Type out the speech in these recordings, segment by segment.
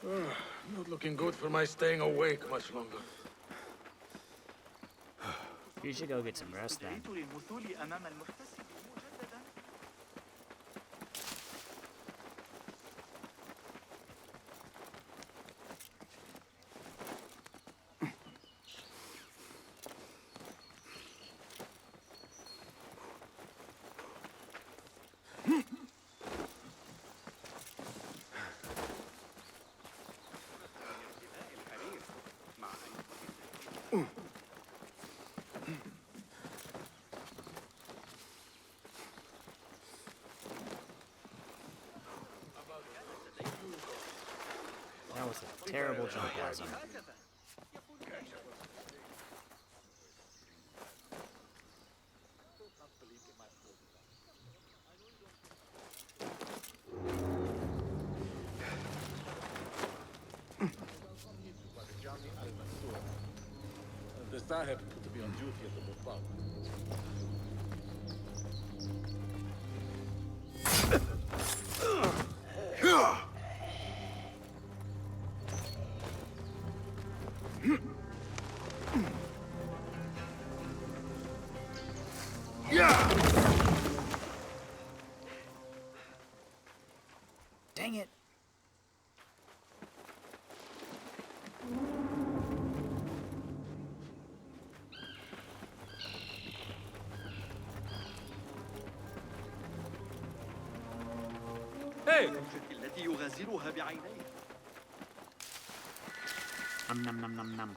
Not looking good for my staying awake much longer. You should go get some rest then. That was a terrible jump, Basim. The Sahib to be on duty at the Mutbaq. Dang it! Hey! التي يغازلها بعينيه. Nom nom nom nom nom.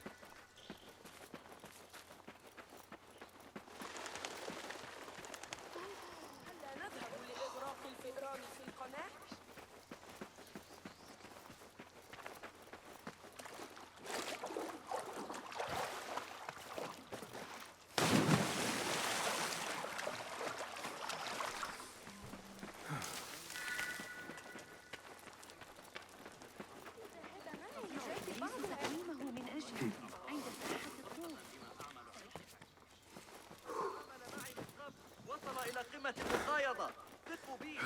هلا نذهب لإغراق الفئران في القناة؟ وصل إلى قمة المقايضة. ثقوا بي.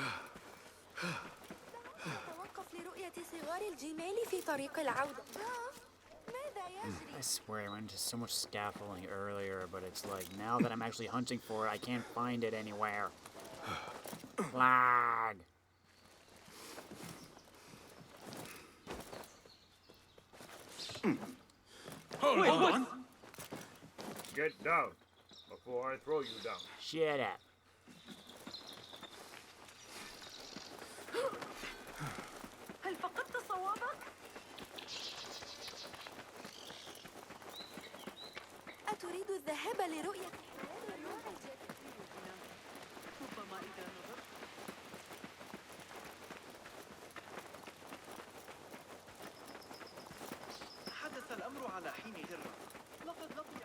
توقف لرؤية صغار الجمال في طريق العودة. ماذا يجري؟ I swear I went into so much scaffolding earlier, but it's like now that I'm actually hunting for it, I can't find it anywhere. Lag. Hold on. Get down before I throw you down. Shut up. هل فقدت صوابك؟ أتريد الذهاب لرؤية ربما إذا نظرت. حدث الأمر على حين غرة. لقد لقي.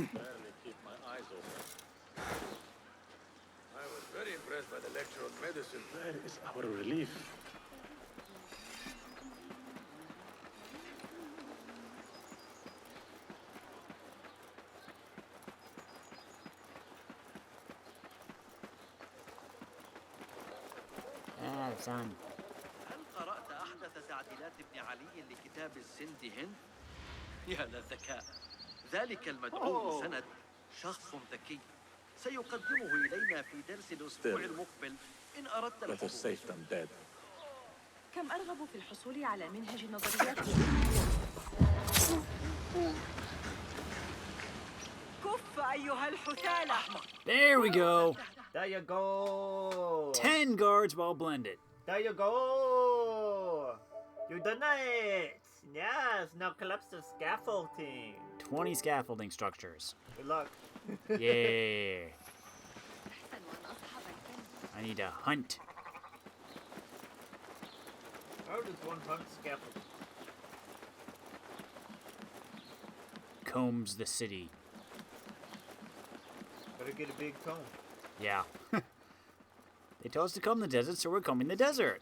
barely keep my eyes open. I was very impressed by the lecture on medicine. Where is our relief? Ah, the sun. هل قرأت أحدث تعديلات ابن علي لكتاب السند هند؟ يا للذكاء. ذلك المدعو سند شخص ذكي سيقدمه إلينا في درس الأسبوع المقبل إن أردت Let us الحضور. save them dead. كم أرغب في الحصول على منهج النظريات. كف أيها الحثالة. There we go. There you go. 10 guards well blended. There you go. You done it. Yes. Now collapse the scaffolding. 20 scaffolding structures. Good luck. Yeah. I need to hunt. How does one hunt scaffolding? Combs the city. Better get a big comb. Yeah. They told us to comb the desert, so we're combing the desert.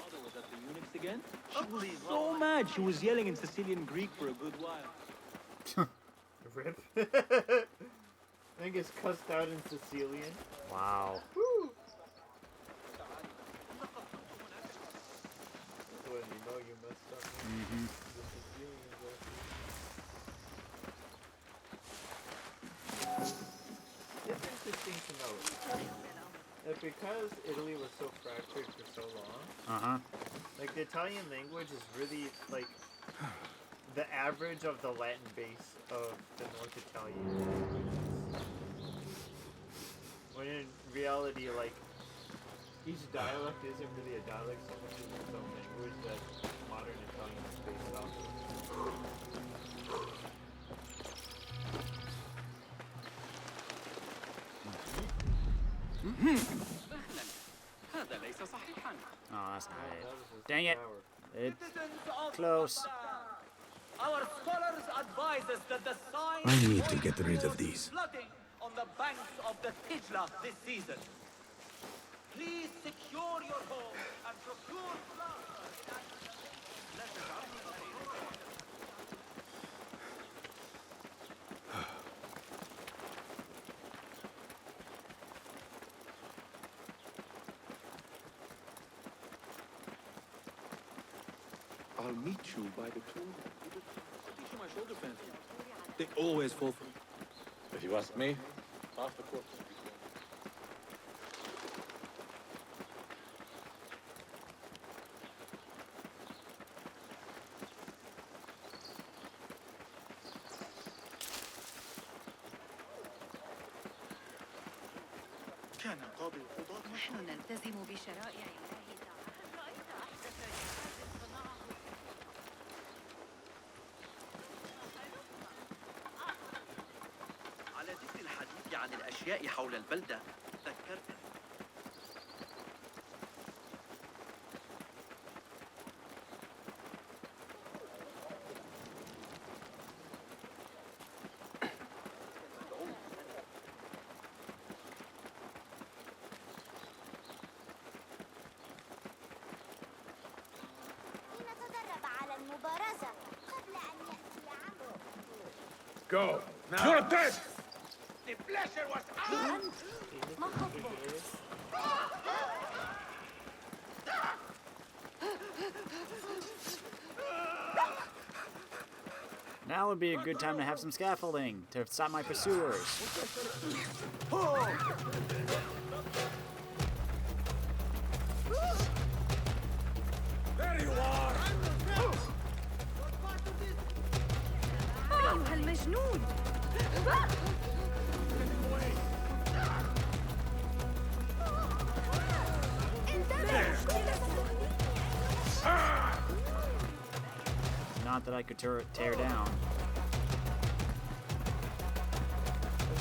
Mother was at the eunuchs again? She was so mad. She was yelling in Sicilian Greek for a good while. Rip. I think it's cussed out in Sicilian. Wow. Woo. That's when you know you messed up. Mm-hmm. The Sicilians are- It's interesting to note that because Italy was so fractured for so long, Uh-huh. like the Italian language is really like the average of the Latin base of the North Italian languages. When in reality, like, each dialect isn't really a dialect so much as its own language that modern Italian is based off of. هذا ليس صحيحا. Oh, that's not That it. was his Dang it. power. It's Citizens of close. Baghdad, our scholars advise us that the sign I need to get rid of these. flooding on the banks of the Tijla this season. Please secure your home and procure flour. I'll meet you by the tool. I'll teach you my shoulder fancy. They always fall for me. If you ask me, half the corpse. كان قاضي القضاة نحن نلتزم بشرائع الله تعالى. رأيت أحدث جهاز صنعه. على ذكر الحديث عن الأشياء حول البلدة ذكرتني لنتدرب على المبارزة قبل أن يأتي عمرو. Go! Now! You're dead! The pleasure was ما خطبك؟ Now would be a good time to have some scaffolding to stop my pursuers. There you are! أيها المجنون. Not that I could tear down.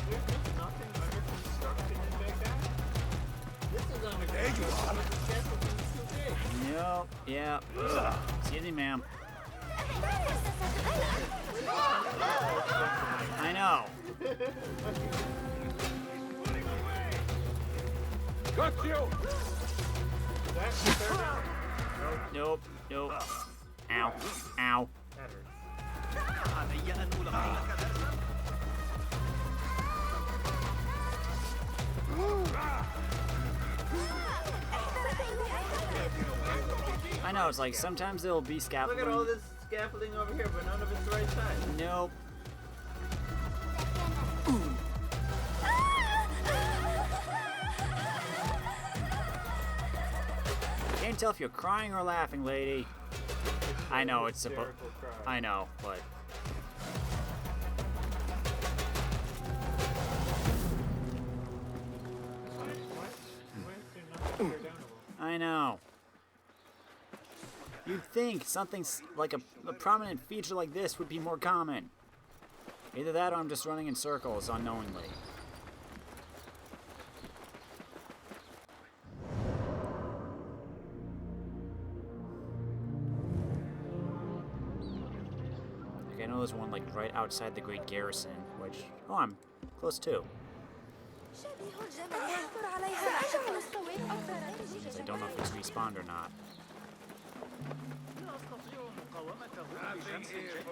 There's just nothing under construction in Baghdad? This is under construction. The scaffolding is too big. Nope. Yeah. Excuse me, ma'am. I know. Got you! Nope. Nope. Ow. Ow. That hurts. علي أن ألقي لك درسا. I know, it's like sometimes there'll be Look scaffolding. at all this scaffolding over here, but none of it's the right size. Nope. Can't tell if you're crying or laughing, lady. I know it's supposed. Hysterical cry. I know, but Why is there nothing teardownable? I know. You'd think something like a prominent feature like this would be more common. Either that or I'm just running in circles unknowingly. Like I know there's one like right outside the Great Garrison, which I'm close to. شبيه الجمل يعثر عليها سأجعل الصوت أكثر. I don't know if it's respawned or not. لا أستطيع مقاومته بشمس الجد.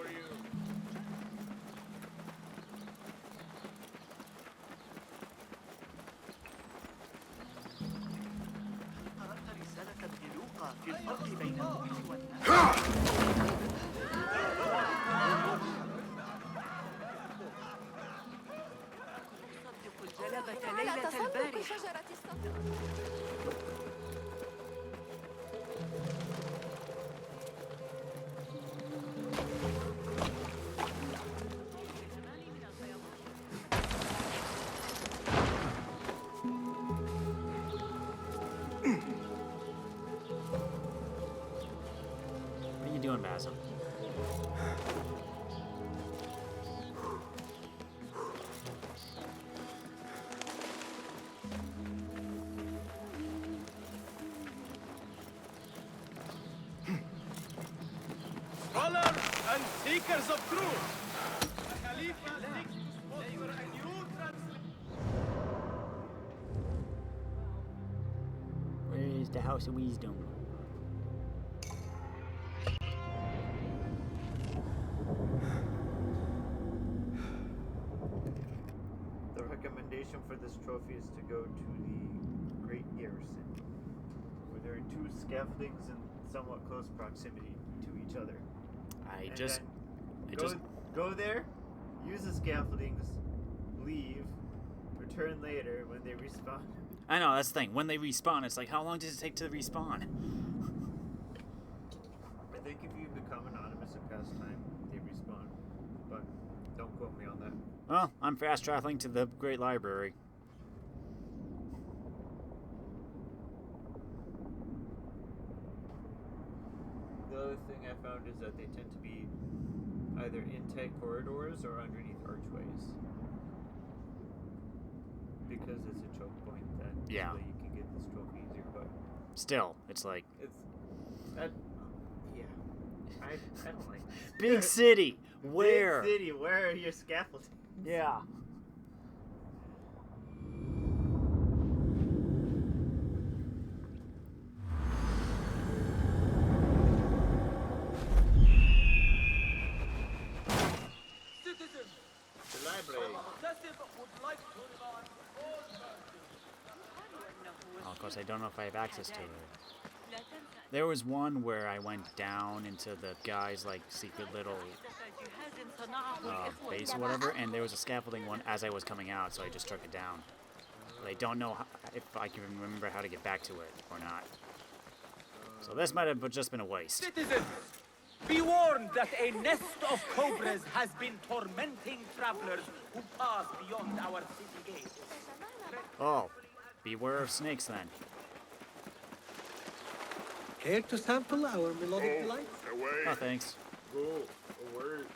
قرأت رسالة ابن لوقا في الفرق بين المؤمن والناس. أصدق الجلبة على ليلة تسلق البارحة. شجرة الصدق. What are you doing, Basim? Scholars and seekers of truth! The Khalifa seeks to sponsor a new Where is the House of Wisdom? The recommendation for this trophy is to go to the Great Garrison, where there are two scaffoldings in somewhat close proximity to each other. And then go there, use the scaffoldings, leave, return later when they respawn. I know, that's the thing. When they respawn, it's like, how long does it take to respawn? I think if you become anonymous at past time, they respawn. But don't quote me on that. Well, I'm fast traveling to the Great Library. The other thing I found is that they tend to be either in tight corridors or underneath archways. Because it's a choke point that Yeah. you can get this trophy easier, but Still, it's like, it's that yeah. I don't like this. big city! Where? Big city, where are your scaffoldings? Yeah. Citizens, The library. Basim would like to remind all Oh, of course, I don't know if I have access to it. لا تنسى There was one where I went down into the guy's, like, secret little جهاز صنعه الإخوة base or whatever, and there was a scaffolding one as I was coming out, so I just struck it down. But I don't know if I can remember how to get back to it or not. So this might have just been a waste. Citizens, be warned that a nest of cobras has been tormenting travelers who pass beyond our city gates. Oh, beware of snakes then. Care to sample our melodic delight? Oh, thanks. Go, a word.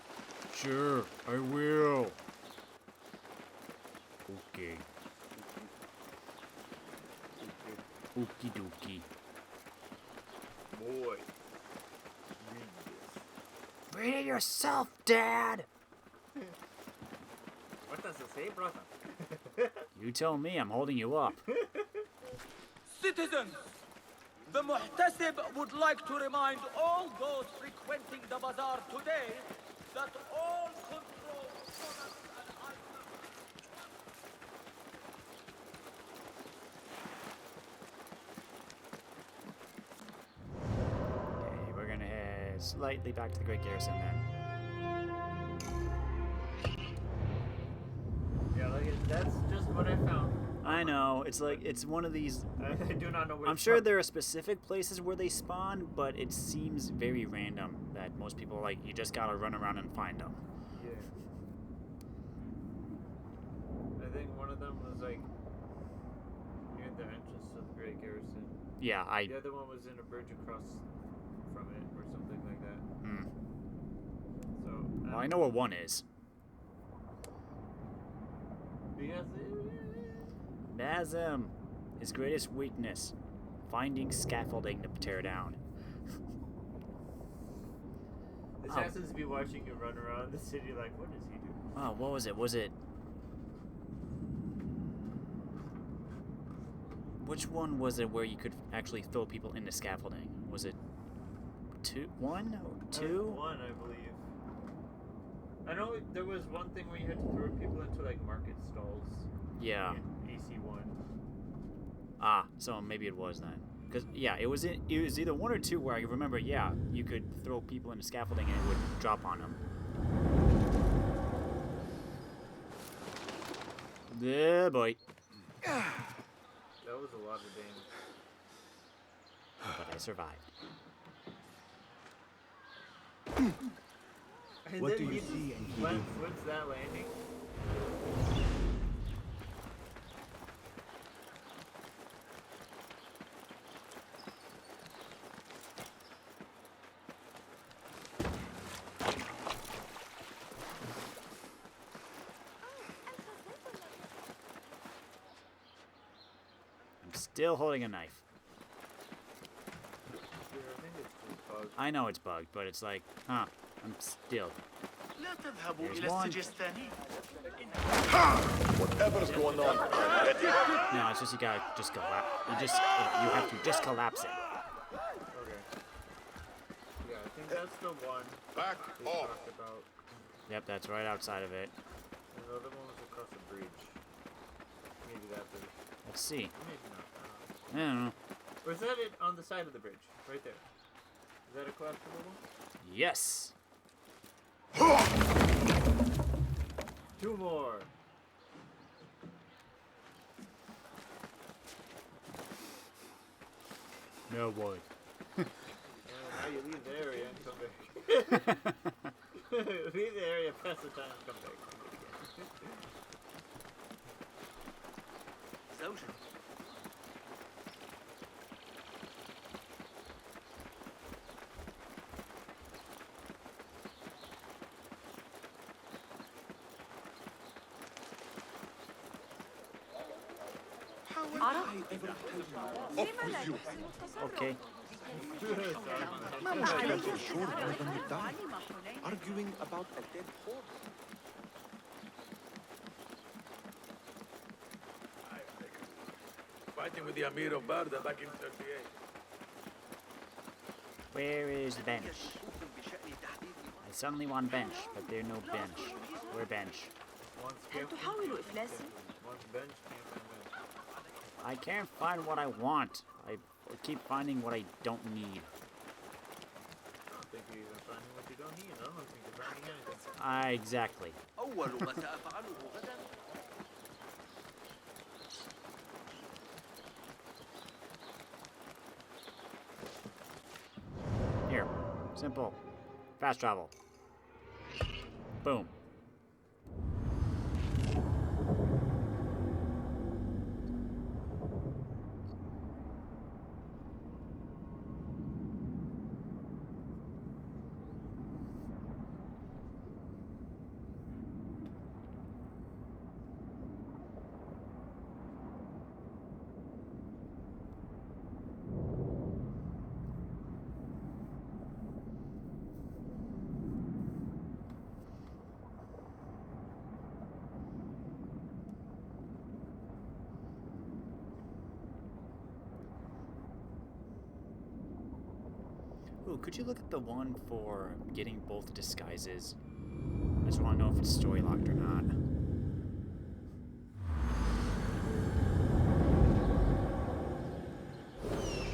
Sure, I will. Okay. Okie dokie. Boy, read this. Read it yourself, Dad! What does it say, brother? You tell me, I'm holding you up. Citizens, the Muhtasib would like to remind all those frequenting the bazaar today that all control of products and items... Okay, we're gonna head slightly back to the Great Garrison then. Yeah, like that's just what I found. I know, it's like, it's one of these... I do not know where. I'm it's sure from. there are specific places where they spawn, but it seems very random that most people, like, you just gotta run around and find them. Yeah. I think one of them was like near the entrance to the Great Garrison. Yeah, The other one was in a bridge across from it or something like that. So. Well, I know where one is. Because Basim, his greatest weakness, finding scaffolding to tear down. assassins be watching you run around the city like, what does he do? Oh, what was it? Was it... Which one was it where you could actually throw people into scaffolding? Was it one or two? One, I believe. I know there was one thing where you had to throw people into like market stalls. Yeah. In AC1. Ah, so maybe it was then. Because, yeah, it was either one or two where I remember, yeah, you could throw people into scaffolding and it would drop on them. Yeah, boy. That was a lot of damage. But I survived. And What then do you he see and just you went, do? what's that landing? I'm still holding a knife. Yeah, I think it's just bugged. I know it's bugged, but it's like, huh, I'm still. لا تذهبوا There's إلى one. السجستان. Whatever's going on, No, it's just you gotta just collapse. You have to just collapse it. Okay. Yeah, I think that's the one back we off. talked about. Yep, that's right outside of it. And the other one was across the bridge. Maybe that bridge. Let's see. Maybe not. I don't know. Or is that it on the side of the bridge? Right there. Is that a collapsible one? Yes. Two more. No boy. And now you leave the area and come back. Leave the area, pass the time, and come back. زوجة. Okay. arguing about a dead horse. Fighting with the Amir of Baghdad back in 38. Where is the bench? I suddenly want bench, but there's no bench. Where bench? One هل تحاول إفلاسي؟ One bench, can't find bench. I can't find what I want. I keep finding what I don't need. I don't think you're even finding what you don't need. I don't think you're finding anything. Exactly. أول ما سأفعله غدا. Here. Simple. Fast travel. Boom. Ooh, could you look at the one for getting both disguises? I just want to know if it's story locked or not.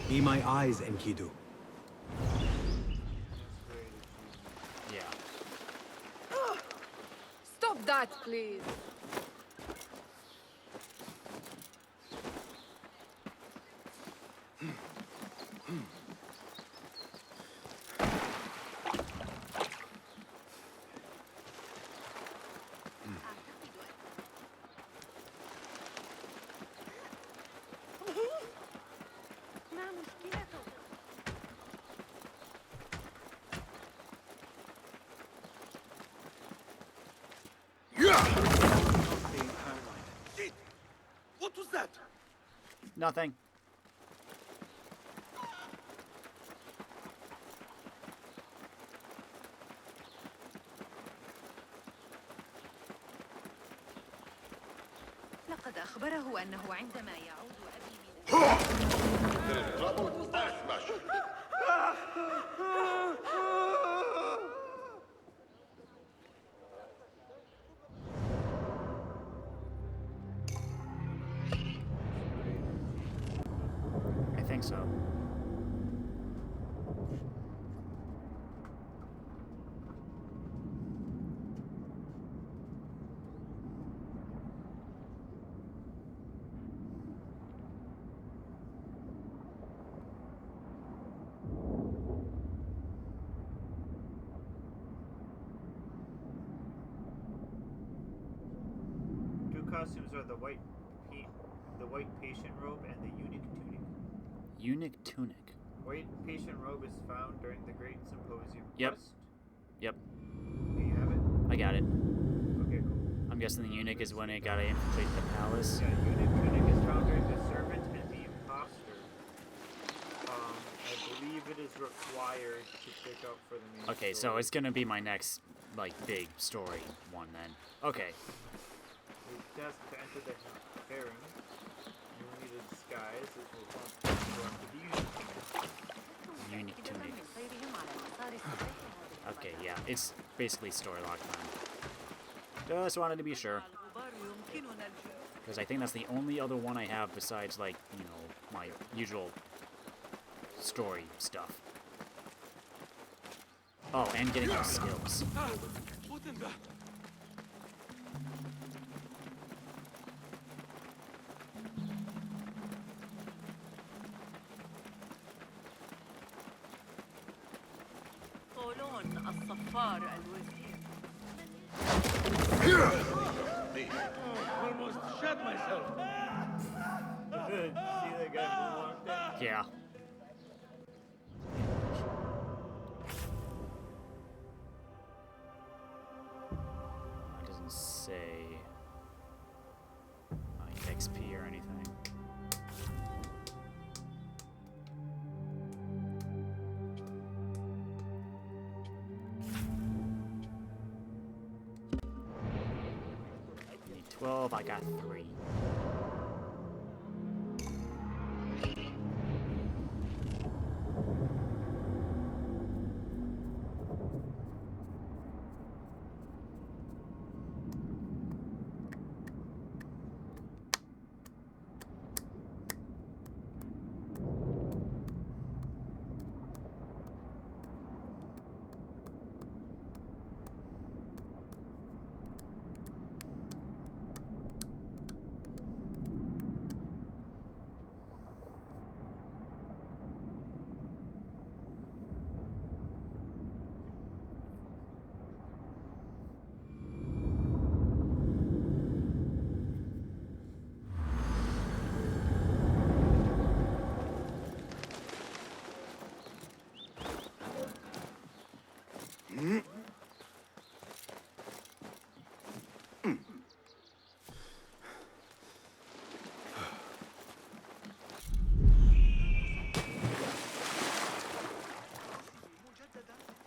Be my eyes, Enkidu. Yeah. Stop that, please. ما مشكلته؟ Being paranoid. Shit! What was that? Nothing. لقد أخبره أنه عندما يعود أبي من I think so. Two costumes are the white patient robe and the eunuch tunic. Eunuch tunic. White patient robe is found during the Great Symposium. Yep. Quest. Yep. Do you have it? I got it. Okay, cool. I'm guessing the eunuch is when it gotta infiltrate the palace. Yeah, eunuch tunic is found during the servant and the imposter. I believe it is required to pick up for the main Okay, so story. it's gonna be my next, like, big story one then. Okay. The task to enter the harem. You will need a disguise, which will go into the eunuch tunic. Eunuch tunic. من سيرهم على المسار الصحيح هذه Okay, yeah, it's basically story lock time. Just wanted to be sure, الغبار يمكننا الجلوس. because I think that's the only other one I have besides, like, you know, my usual story stuff. Oh, and getting those skills. What in the... طولون الصفار الوزير Almost shot myself. See that guy who walked in? Yeah. It doesn't say like XP or anything. Need 12, I got 3.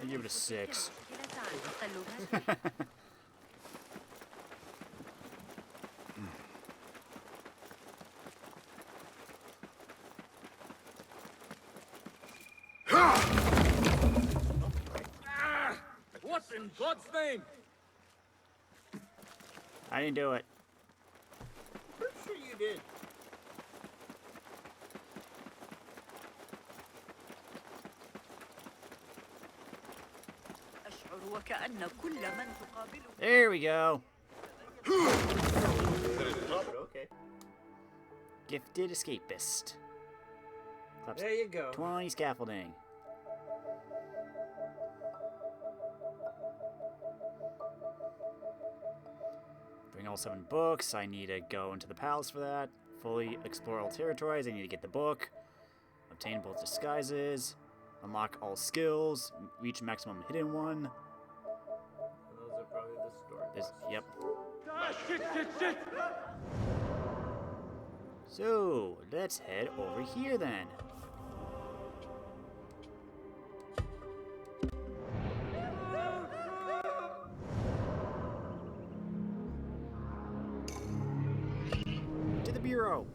I give it a 6. مشكلة عن تقلبات in God's name? I didn't do it. Pretty sure you did. أشعر وكأن كل من تقابله There we go. But okay. Gifted escapist. Claps There you go. 20 scaffolding. Bring all 7 books. I need to go into the palace for that. Fully explore all territories. I need to get the book. Obtain both disguises. Unlock all skills. Reach maximum hidden one. And those are probably the story. This, quests. yep. Shit! So, let's head over here then. To the bureau.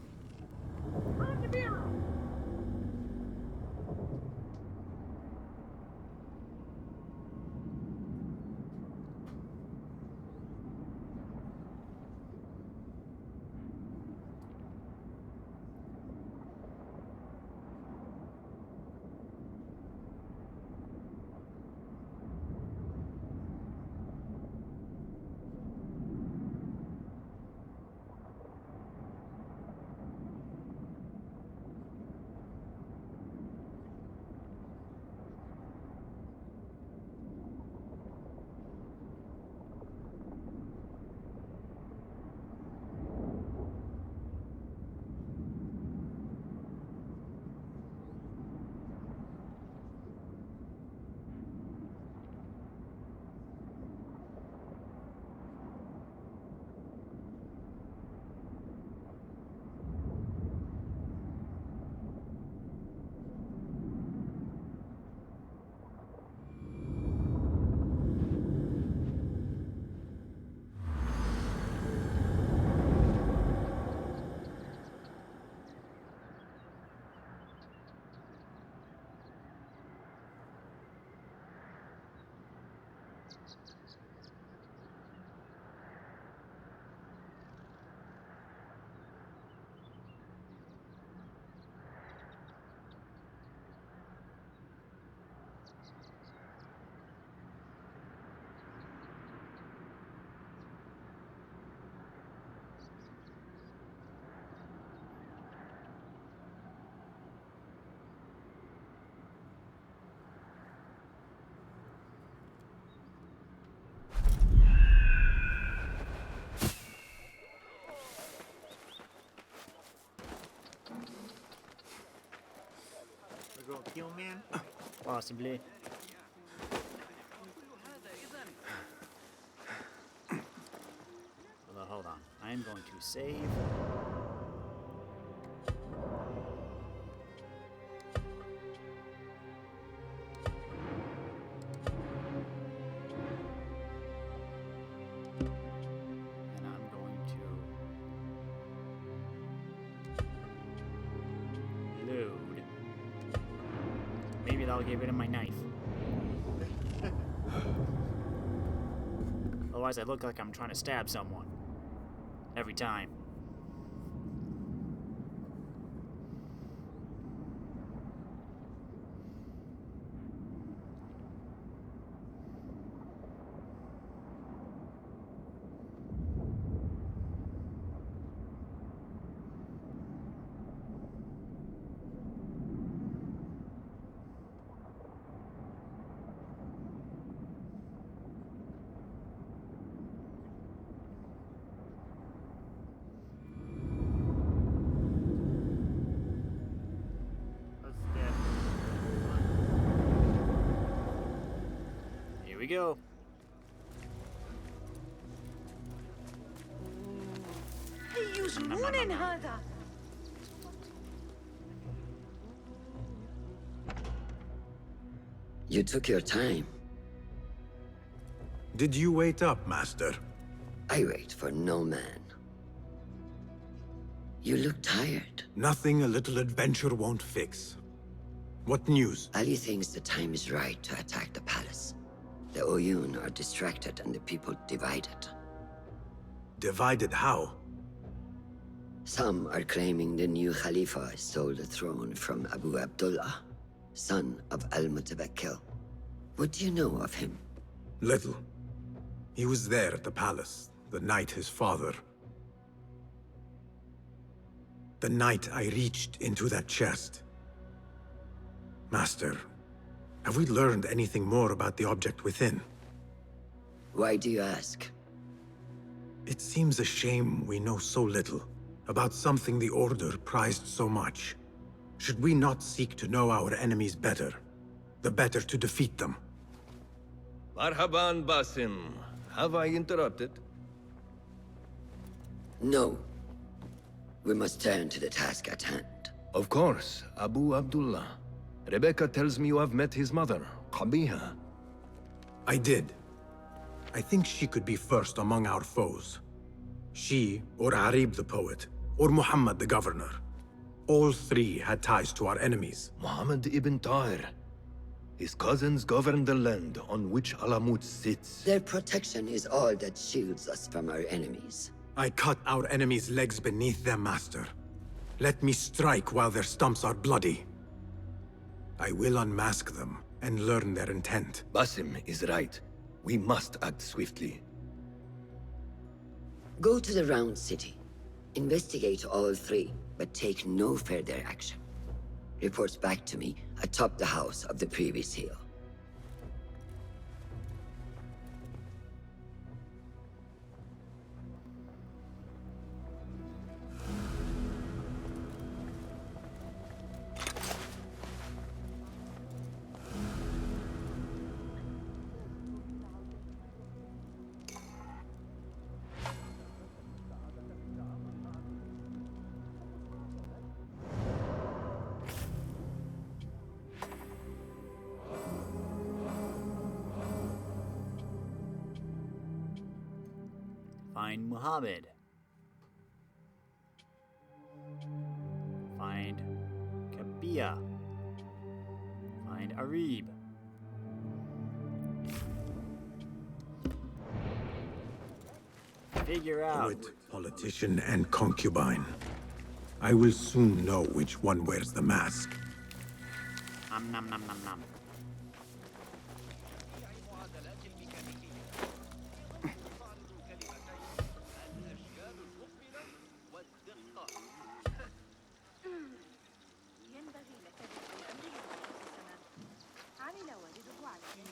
We're gonna kill man. Possibly. Although, hold on. I'm going to save. And I'm going to load. Maybe that'll get rid of my knife. Otherwise, I look like I'm trying to stab someone. Every time. Here we go. أي جنون هذا؟ You took your time. Did you wait up, Master? I wait for no man. You look tired. Nothing a little adventure won't fix. What news? Ali thinks the time is right to attack the palace. The Oyun are distracted and the people divided. Divided how? Some are claiming the new Khalifa stole the throne from Abu Abdullah, son of Al-Mutawakkil. What do you know of him? Little. He was there at the palace, the night his father... The night I reached into that chest. Master, have we learned anything more about the object within? Why do you ask? It seems a shame we know so little about something the Order prized so much. Should we not seek to know our enemies better, the better to defeat them? Marhaban, Basim. Have I interrupted? No. We must turn to the task at hand. Of course, Abu Abdullah. Rebecca tells me you have met his mother, Qabiha. I did. I think she could be first among our foes. She, or Arib the poet, or Muhammad the governor. All three had ties to our enemies. Muhammad ibn Tahir. His cousins govern the land on which Alamut sits. Their protection is all that shields us from our enemies. I cut our enemies' legs beneath them, Master. Let me strike while their stumps are bloody. I will unmask them and learn their intent. Basim is right. We must act swiftly. Go to the Round City. Investigate all three, but take no further action. Report back to me atop the house of the previous hill. Find Muhammad. Find Kabia. Find Arib. Figure out. Poet, politician, and concubine. I will soon know which one wears the mask. Nom nom nom nom nom. ينبغي لك ذكر الأمر السماء. عمل والده عليه.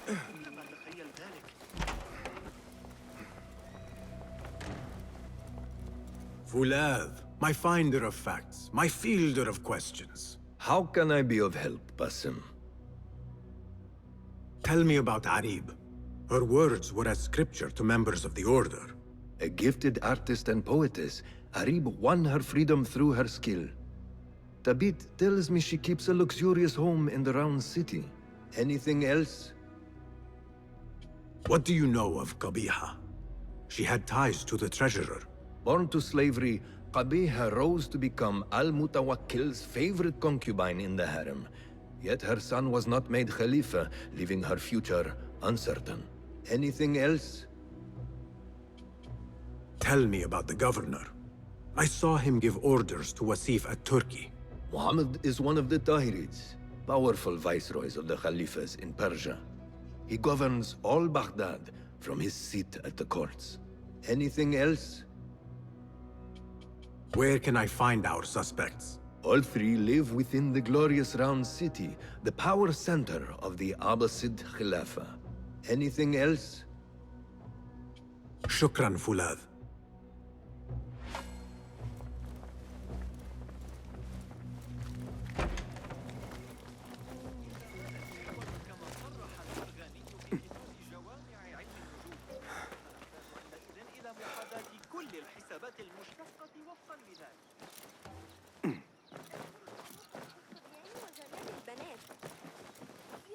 إنما تخيل ذلك. Fulav, my finder of facts, my fielder of questions. How can I be of help, Basim? Tell me about Arib. Her words were as scripture to members of the Order. A gifted artist and poetess, Arib won her freedom through her skill. Tabit tells me she keeps a luxurious home in the Round City. Anything else? What do you know of Qabiha? She had ties to the treasurer. Born to slavery, Qabiha rose to become Al-Mutawakkil's favorite concubine in the harem. Yet her son was not made Khalifa, leaving her future uncertain. Anything else? Tell me about the governor. I saw him give orders to Wasif at Turkey. Muhammad is one of the Tahirids, powerful viceroys of the Khalifas in Persia. He governs all Baghdad from his seat at the courts. Anything else? Where can I find our suspects? All three live within the glorious Round City, the power center of the Abbasid Khilafah. Anything else? Shukran, Fulad.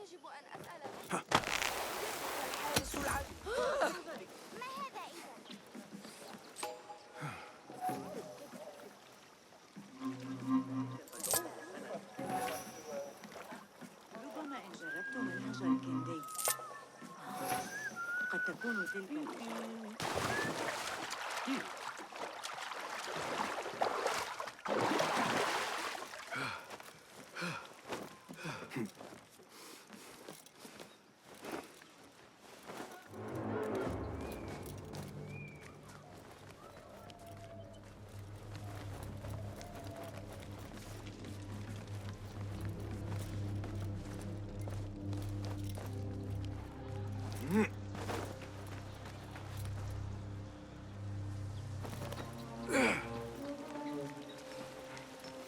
يجب أن أسأل الحارس العدو. ما هذا إذا؟ ستكون تلك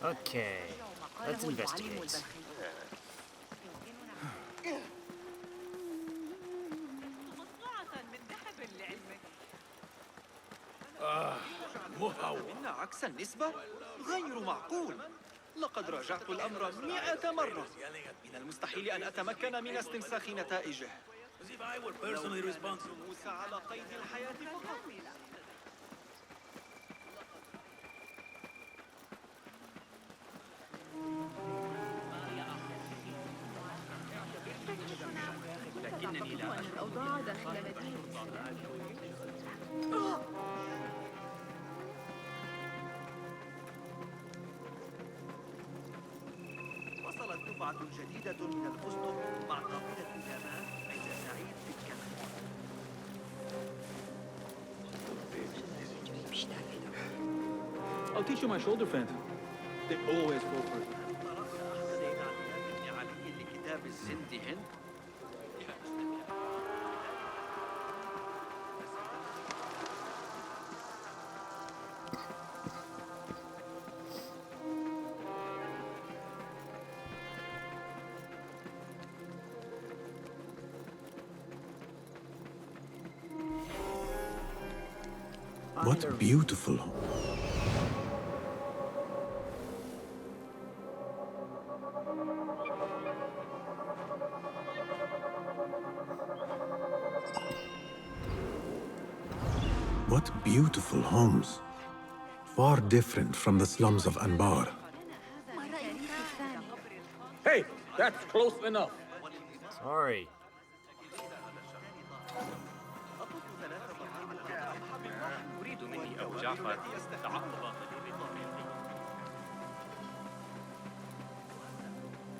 Okay, let's investigate. إن عكس النسبة غير معقول. لقد راجعت الأمر 100 مرة. من المستحيل أن أتمكن من استنساخ نتائجه. لو كان الجلوس على قيد الحياة فقط. لكنني لا أن الأوضاع داخل مدينة وصلت دفعة جديدة من الفستق مع قافلة الأمان عند سعيد في الكنف. I'll teach you my shoulder feint. They always fall for it. قرأت أحد تعديلات ابن علي لكتاب الزند هند. What beautiful. What beautiful homes. Far different from the slums of Anbar. Hey, that's close enough. Sorry. يريد مني أبو جعفر تعقب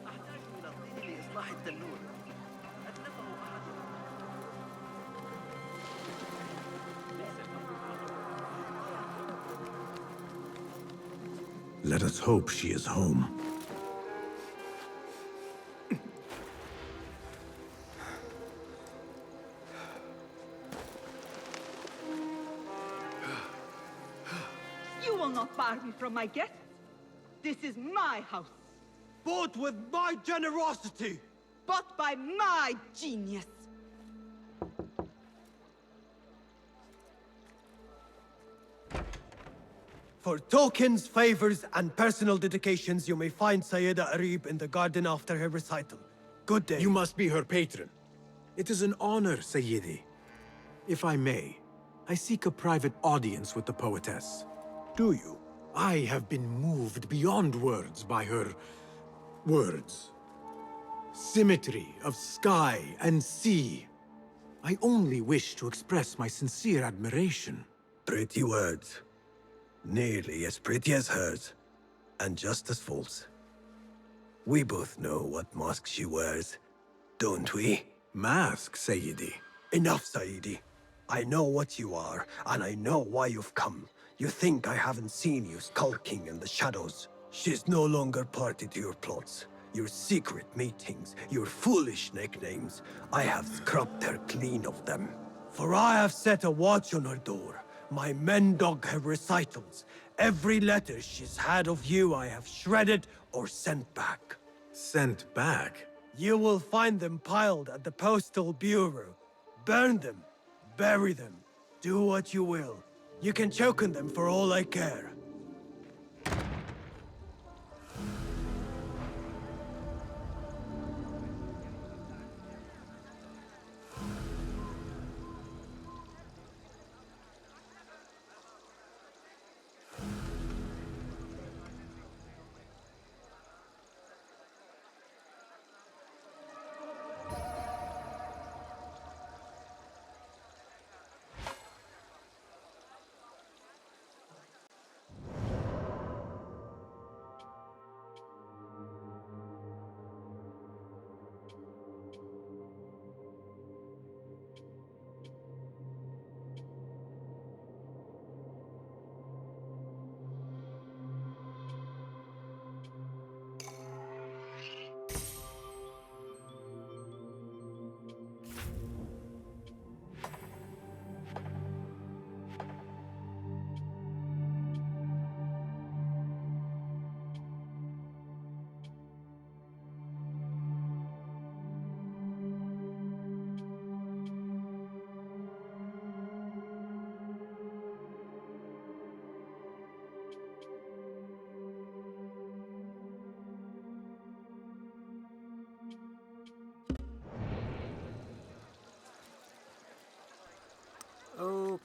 أحتاج إلى الطين لإصلاح التنور. أتلفه أحد. Let us hope she is home. You will not bar me from my guests. This is my house. Bought with my generosity! Bought by my genius. For tokens, favors, and personal dedications, you may find Sayyida Arib in the garden after her recital. Good day. You must be her patron. It is an honor, Sayyidi. If I may, I seek a private audience with the poetess. Do you? I have been moved beyond words by her words. Symmetry of sky and sea. I only wish to express my sincere admiration. Pretty words. Nearly as pretty as hers, and just as false. We both know what mask she wears, don't we? Mask, Sayyidi. Enough, Sayyidi. I know what you are, and I know why you've come. You think I haven't seen you skulking in the shadows. She's no longer party to your plots, your secret meetings, your foolish nicknames. I have scrubbed her clean of them. For I have set a watch on her door. My men dog her recitals. Every letter she's had of you I have shredded or sent back. Sent back? You will find them piled at the Postal Bureau. Burn them. Bury them. Do what you will. You can choke on them for all I care.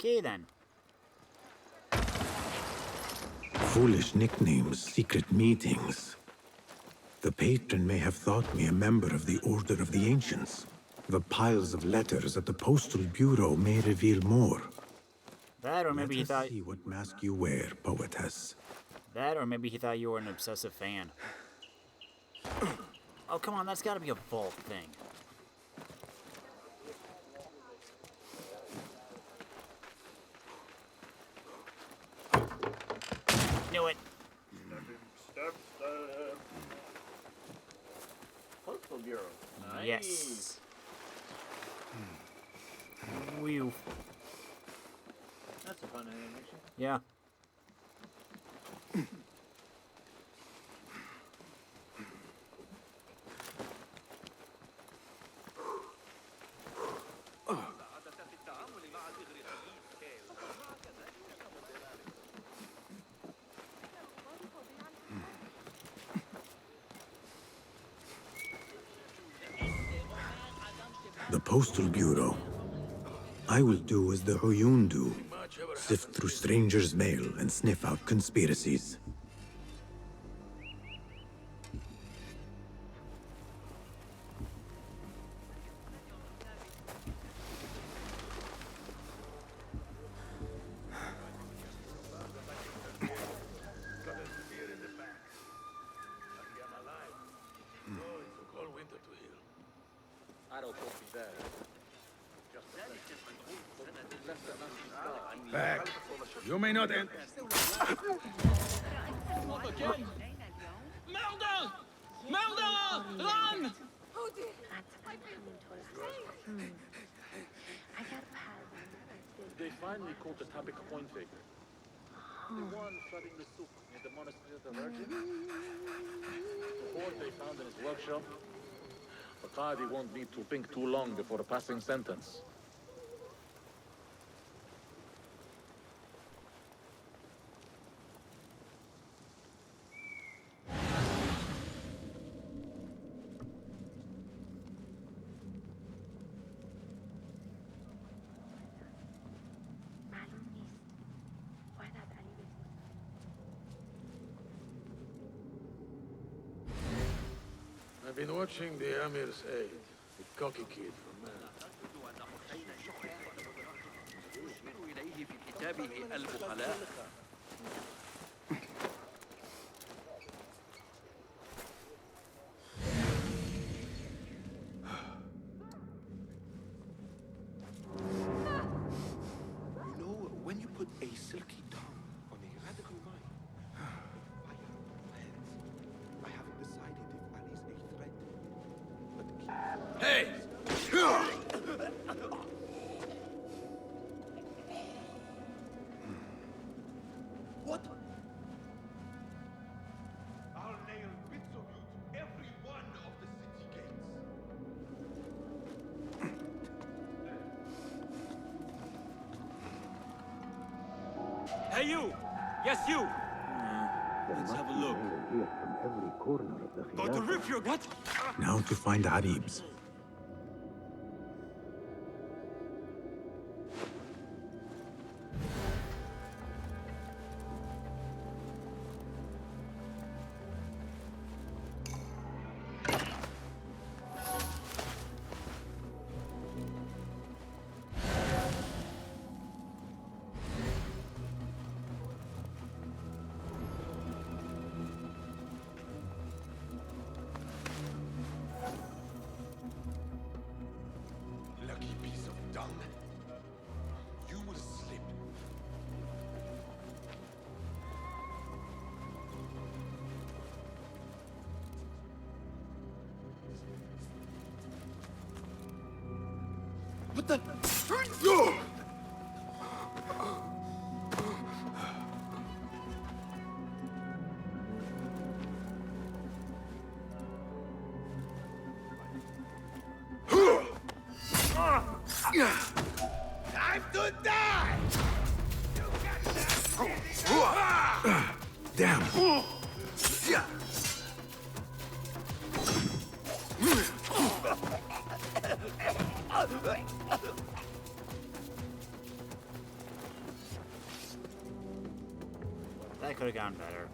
Okay then. Foolish nicknames, secret meetings. The patron may have thought me a member of the Order of the Ancients. The piles of letters at the Postal Bureau may reveal more. That, or maybe he Let us thought. see what mask you wear, poetess. That, or maybe he thought you were an obsessive fan. Oh, come on, that's gotta be a vault thing. Knew it. Step. Postal Bureau. Nice. Yes. Whew. That's a fun animation. Yeah. The Postal Bureau. I will do as the Uyun do. Sift through strangers' mail and sniff out conspiracies. Back. You may not enter. Murder! Murder! Run! They finally caught the topic coin faker. The one flooding the souk near the monastery of the Virgin. The hoard they found in his workshop. The Qadi won't need to think too long before passing sentence. I've been watching the Amir's aide, the cocky kid from يشير إليه في كتابه البخلاء. You know, when you put a silky tongue on a radical mind, fire heads. I haven't decided if Ali's a threat, but Hey! what? I'll nail bits of you to every one of the city gates. Hey, you! Yes, you! Let's have a look. Going to rip your gut? Now to find Aribs. Lucky piece of dung. You will slip. What the? Time to die! Damn! could have gone better.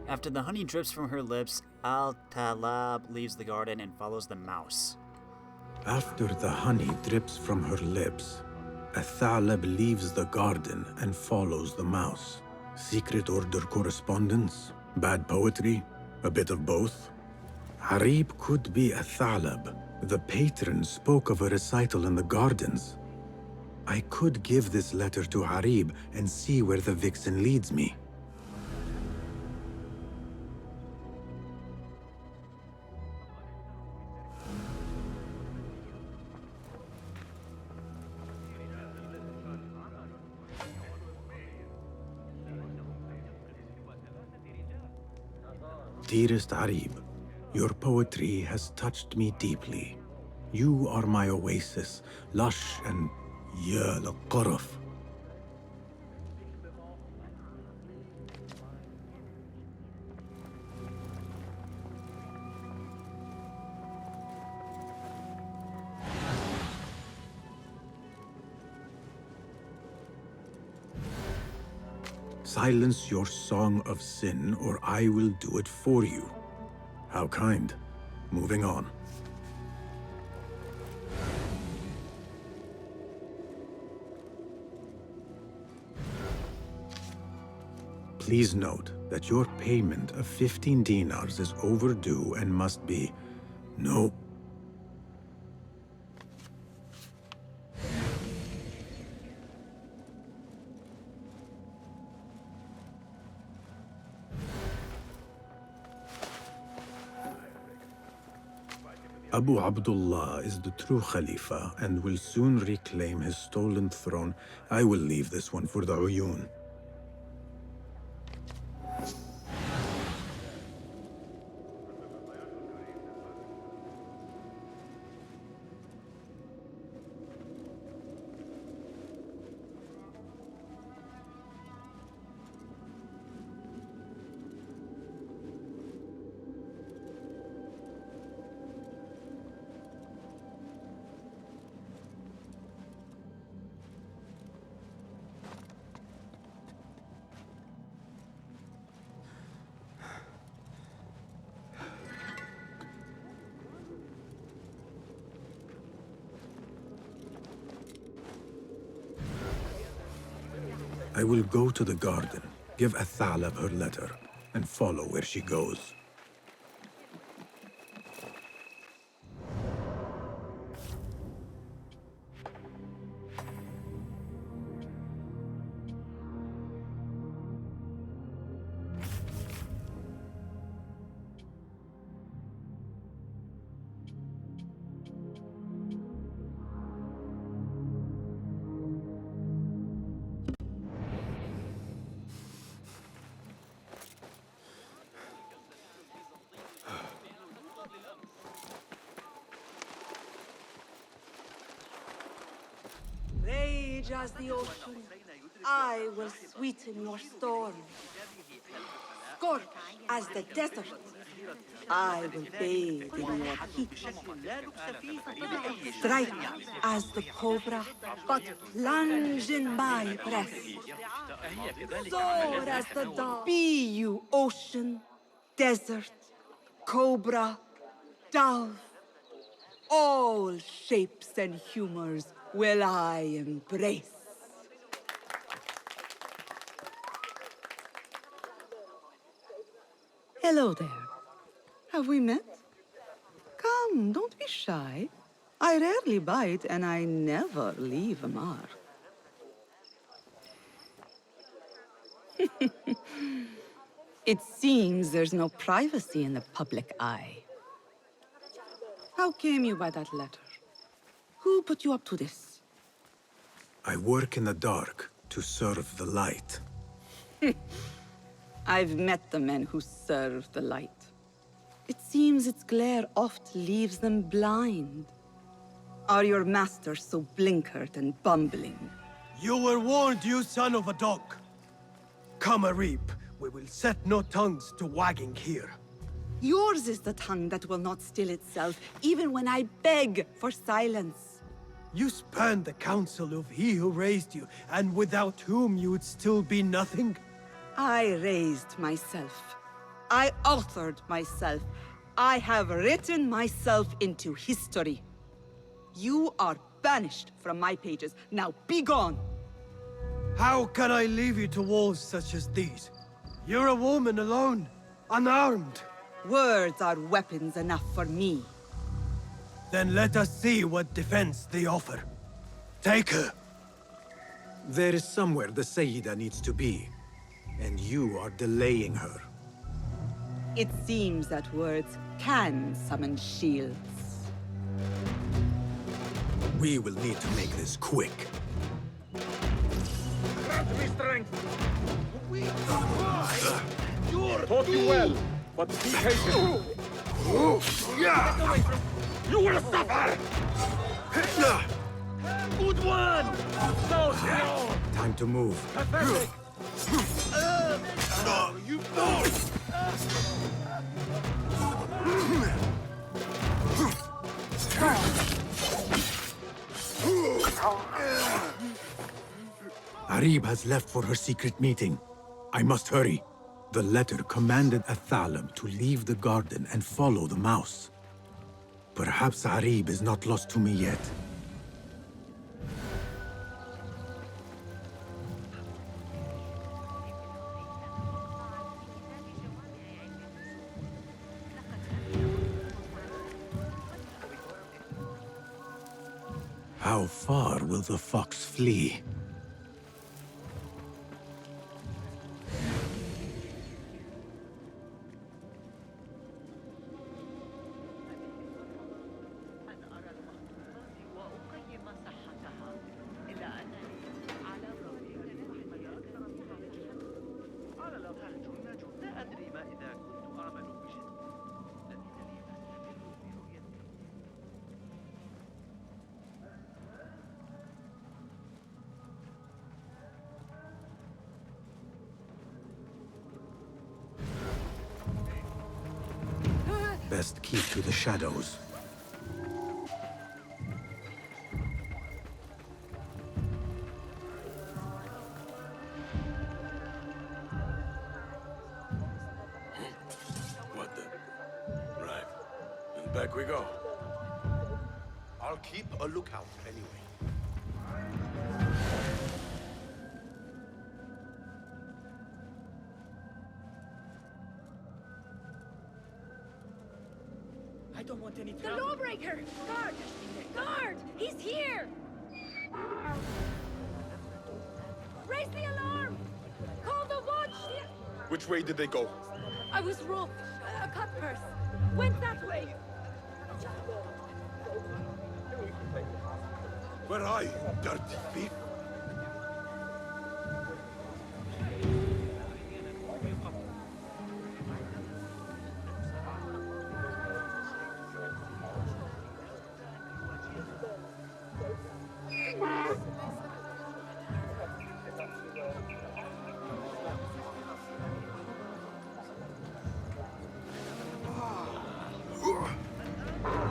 After the honey drips from her lips, Al-Talab leaves the garden and follows the mouse. After the honey drips from her lips, Al-Thalab leaves the garden and follows the mouse. Secret order correspondence? Bad poetry? A bit of both? Harib could be Al-Thalab. The patron spoke of a recital in the gardens. I could give this letter to Harib and see where the vixen leads me. Dearest Harib, your poetry has touched me deeply. You are my oasis, lush and ya al-qaraf. Silence your song of sin, or I will do it for you. How kind. Moving on. Please note that your payment of 15 dinars is overdue and must be... No. Abu Abdullah is the true Khalifa and will soon reclaim his stolen throne. I will leave this one for the Uyun. I will go to the garden, give Al-Thalab her letter, and follow where she goes. Rage as the ocean, I will sweeten your storm. Scorch as the desert, I will bathe in your heat. Strike as the cobra, but plunge in my breast. Soar as the dove, be you ocean, desert, cobra, dove. All shapes and humors will I embrace. Hello there. Have we met? Come, don't be shy. I rarely bite and I never leave a mark. It seems there's no privacy in the public eye. How came you by that letter? Who put you up to this? I work in the dark to serve the light. I've met the men who serve the light. It seems its glare oft leaves them blind. Are your masters so blinkered and bumbling? You were warned, you son of a dog. Come, Arib. We will set no tongues to wagging here. Yours is the tongue that will not still itself, even when I beg for silence. You spurned the counsel of he who raised you, and without whom you would still be nothing? I raised myself. I authored myself. I have written myself into history. You are banished from my pages. Now be gone! How can I leave you to wolves such as these? You're a woman alone, unarmed. Words are weapons enough for me. Then let us see what defense they offer. Take her. There is somewhere the Sayyida needs to be, and you are delaying her. It seems that words can summon shields. We will need to make this quick. Grant me strength! Taught you well, but be patient. Get away from... You will suffer! Good one! So strong! Time to move. Pathetic! You fool! Arib has left for her secret meeting. I must hurry. The letter commanded Athalam to leave the garden and follow the mouse. Perhaps Arib is not lost to me yet. How far will the fox flee? Best keep to the shadows. What the? Right. And back we go. I'll keep a lookout anyway. I don't want any The trouble. lawbreaker! Guard! Guard! He's here! Raise the alarm! Call the watch! Which way did they go? I was robbed. A cut purse. Went that way. Where are you, dirty thief?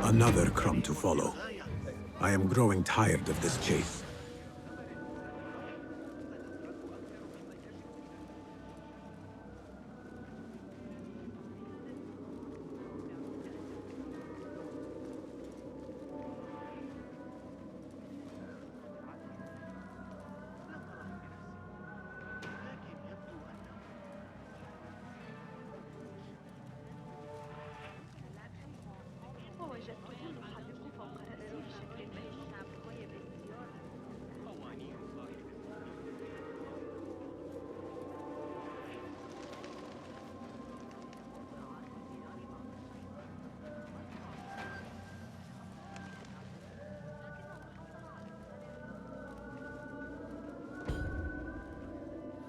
Another crumb to follow. I am growing tired of this chase.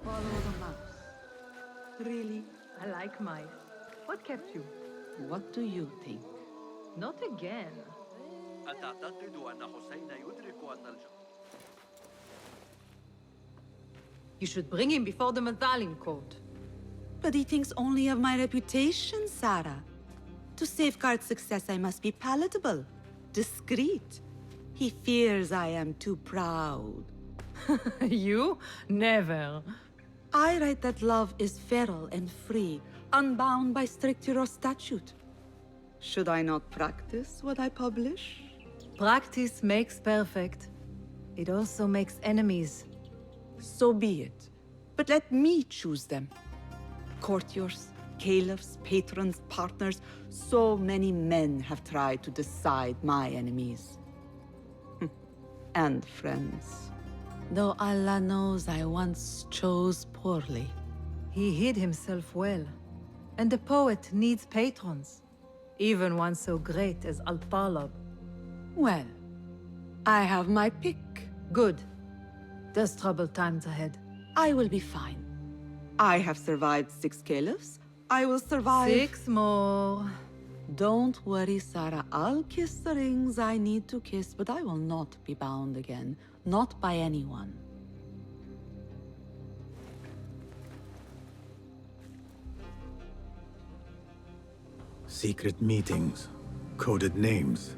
Follow the mouse. Really? I like mice. What kept you? What do you think? Not again. أتعتقد أن حسين يدرك أن You should bring him before the Mathalim court. But he thinks only of my reputation, Sarah. To safeguard success, I must be palatable, discreet. He fears I am too proud. You? Never. I write that love is feral and free, unbound by stricture or statute. Should I not practice what I publish? Practice makes perfect. It also makes enemies. So be it. But let me choose them. Courtiers, caliphs, patrons, partners. So many men have tried to decide my enemies. And friends. Though Allah knows I once chose poorly. He hid himself well. And the poet needs patrons. Even one so great as Al-Talib. Well, I have my pick. Good. There's troubled times ahead. I will be fine. I have survived 6 caliphs. I will survive 6 more. Don't worry, Sarah. I'll kiss the rings I need to kiss, but I will not be bound again. Not by anyone. Secret meetings, coded names.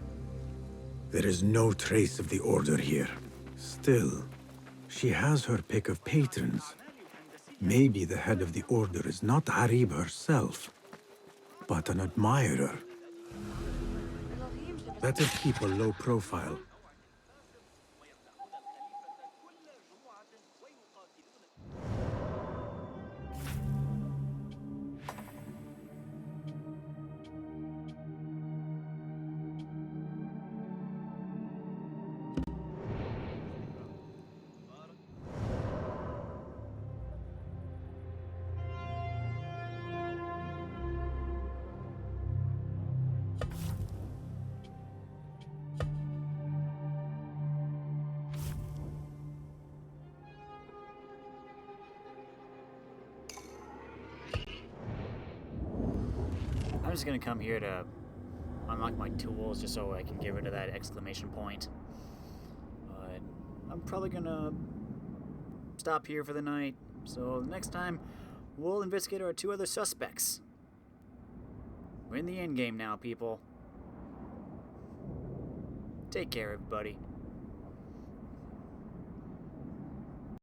There is no trace of the Order here. Still, she has her pick of patrons. Maybe the head of the Order is not Arib herself, but an admirer. Better keep a low profile. I'm just gonna come here to unlock my tools just so I can get rid of that exclamation point. But I'm probably gonna stop here for the night. So next time, we'll investigate our 2 other suspects. We're in the end game now, people. Take care, everybody.